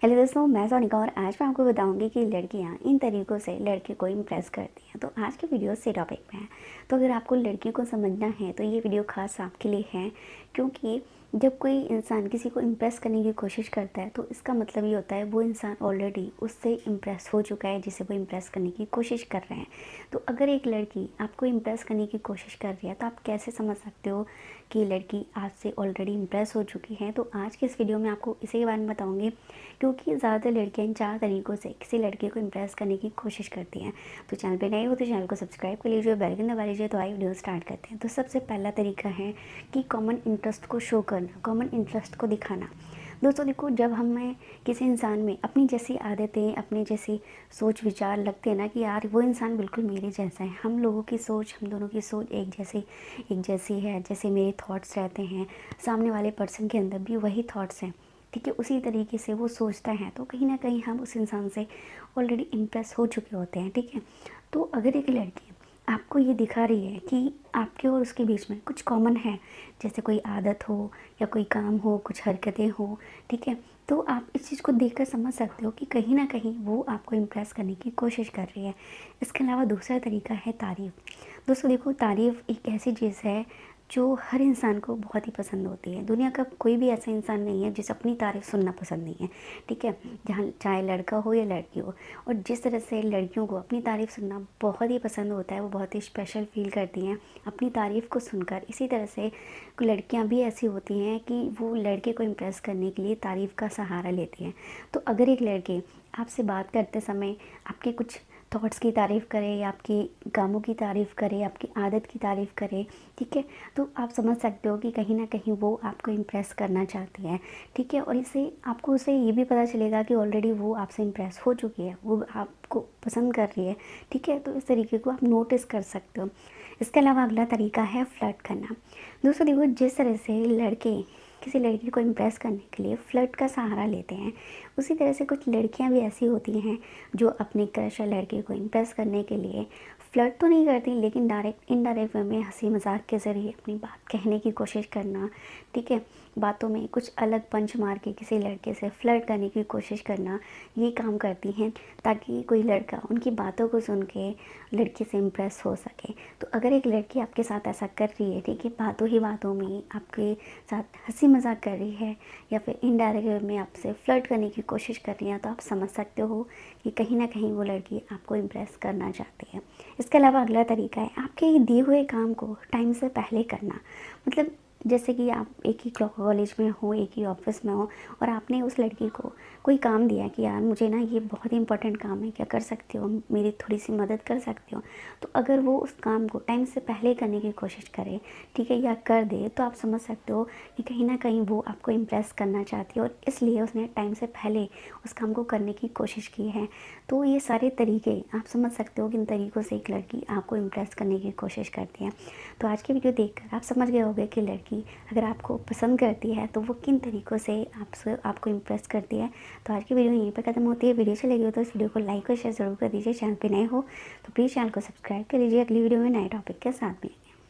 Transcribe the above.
Hello दोस्तों, मैं सोनिका और आज मैं आपको बताऊंगी कि लड़कियां इन तरीक़ों से लड़के को इम्प्रेस करती हैं। तो आज की वीडियो से टॉपिक पे है। तो अगर आपको लड़कियों को समझना है तो ये वीडियो खास आपके लिए है, क्योंकि जब कोई इंसान किसी को इम्प्रेस करने की कोशिश करता है तो इसका मतलब ये होता है वो इंसान ऑलरेडी उससे इम्प्रेस हो चुका है जिसे वो इम्प्रेस करने की कोशिश कर रहे हैं। तो अगर एक लड़की आपको इम्प्रेस करने की कोशिश कर रही है तो आप कैसे समझ सकते हो कि लड़की आपसे ऑलरेडी इम्प्रेस हो चुकी है। तो आज के इस वीडियो में आपको इसी के बारे में बताऊंगी, क्योंकि ज़्यादातर लड़कियां इन 4 तरीक़ों से किसी लड़के को इम्प्रेस करने की कोशिश करती हैं। तो चैनल पे नए हो तो चैनल को सब्सक्राइब कर लीजिए, बेल आइकन दबा लीजिए। तो आइए वीडियो स्टार्ट करते हैं। तो सबसे पहला तरीका है कि कॉमन इंटरेस्ट को शो करना, कॉमन इंटरेस्ट को दिखाना। दोस्तों देखो, जब हमें किसी इंसान में अपनी जैसी आदतें, अपनी जैसी सोच विचार लगते हैं ना कि यार वो इंसान बिल्कुल मेरे जैसा है, हम लोगों की सोच, हम दोनों की सोच एक जैसी है, जैसे मेरे थॉट्स रहते हैं सामने वाले पर्सन के अंदर भी वही थॉट्स हैं, ठीक है, उसी तरीके से वो सोचता है, तो कहीं ना कहीं हम उस इंसान से ऑलरेडी इम्प्रेस हो चुके होते हैं। ठीक है, तो अगर एक लड़की आपको ये दिखा रही है कि आपके और उसके बीच में कुछ कॉमन है, जैसे कोई आदत हो या कोई काम हो, कुछ हरकतें हो, ठीक है, तो आप इस चीज़ को देखकर समझ सकते हो कि कहीं ना कहीं वो आपको इम्प्रेस करने की कोशिश कर रही है। इसके अलावा दूसरा तरीका है तारीफ़। दोस्तों देखो, तारीफ़ एक ऐसी चीज़ है जो हर इंसान को बहुत ही पसंद होती है। दुनिया का कोई भी ऐसा इंसान नहीं है जिसे अपनी तारीफ़ सुनना पसंद नहीं है, ठीक है, जहाँ चाहे लड़का हो या लड़की हो। और जिस तरह से लड़कियों को अपनी तारीफ़ सुनना बहुत ही पसंद होता है, वो बहुत ही स्पेशल फील करती हैं अपनी तारीफ़ को सुनकर, इसी तरह से लड़कियां भी ऐसी होती हैं कि वो लड़के को इम्प्रेस करने के लिए तारीफ़ का सहारा लेती हैं। तो अगर एक लड़के आपसे बात करते समय आपके कुछ थॉट्स की तारीफ़ करे या आपकी कामों की तारीफ़ करे, आपकी आदत की तारीफ़ करे, ठीक है, तो आप समझ सकते हो कि कहीं ना कहीं वो आपको इम्प्रेस करना चाहती है। ठीक है, और इससे आपको उसे ये भी पता चलेगा कि ऑलरेडी वो आपसे इम्प्रेस हो चुकी है, वो आपको पसंद कर रही है। ठीक है, तो इस तरीके को आप नोटिस कर सकते हो। इसके अलावा अगला तरीका है फ्लर्ट करना। दोस्तों देखो, जिस तरह से लड़के किसी लड़की को इम्प्रेस करने के लिए फ़्लर्ट का सहारा लेते हैं, उसी तरह से कुछ लड़कियां भी ऐसी होती हैं जो अपने क्रश या लड़के को इम्प्रेस करने के लिए फ़्लर्ट तो नहीं करती, लेकिन डायरेक्ट इनडायरेक्ट वे में हंसी मजाक के ज़रिए अपनी बात कहने की कोशिश करना, ठीक है, बातों में कुछ अलग पंच मार के किसी लड़के से फ़्लर्ट करने की कोशिश करना, ये काम करती हैं ताकि कोई लड़का उनकी बातों को सुन के लड़की से इम्प्रेस हो सके। तो अगर एक लड़की आपके साथ ऐसा कर रही है, ठीक है, बातों ही बातों में आपके साथ हंसी मजाक कर रही है या फिर इनडायरेक्ट वे में आपसे फ़्लर्ट करने की कोशिश कर रही है, तो आप समझ सकते हो कि कहीं ना कहीं वो लड़की आपको इम्प्रेस करना चाहती है। इसके अलावा अगला तरीका है आपके दिए हुए काम को टाइम से पहले करना। मतलब जैसे कि आप एक ही कॉलेज में हो, एक ही ऑफिस में हो, और आपने उस लड़की को कोई काम दिया कि यार मुझे ना ये बहुत ही इंपॉर्टेंट काम है, क्या कर सकते हो, मेरी थोड़ी सी मदद कर सकते हो। तो अगर वो उस काम को टाइम से पहले करने की कोशिश करे, ठीक है, या कर दे, तो आप समझ सकते हो कि कहीं ना कहीं वो आपको इम्प्रेस करना चाहती है और इसलिए उसने टाइम से पहले उस काम को करने की कोशिश की है। तो ये सारे तरीके आप समझ सकते हो किन तरीक़ों से एक लड़की आपको इम्प्रेस करने की कोशिश करती है। तो आज की वीडियो देखकर आप समझ गए होंगे कि लड़की अगर आपको पसंद करती है तो वो किन तरीक़ों से आपको इम्प्रेस करती है। तो आज की वीडियो यहीं पर ख़त्म होती है। वीडियो चलेगी हो तो इस वीडियो को लाइक और शेयर ज़रूर कर दीजिए। चैनल पे नए हो तो प्लीज़ चैनल को सब्सक्राइब कर लीजिए। अगली वीडियो में नए टॉपिक के साथ मिलेंगे।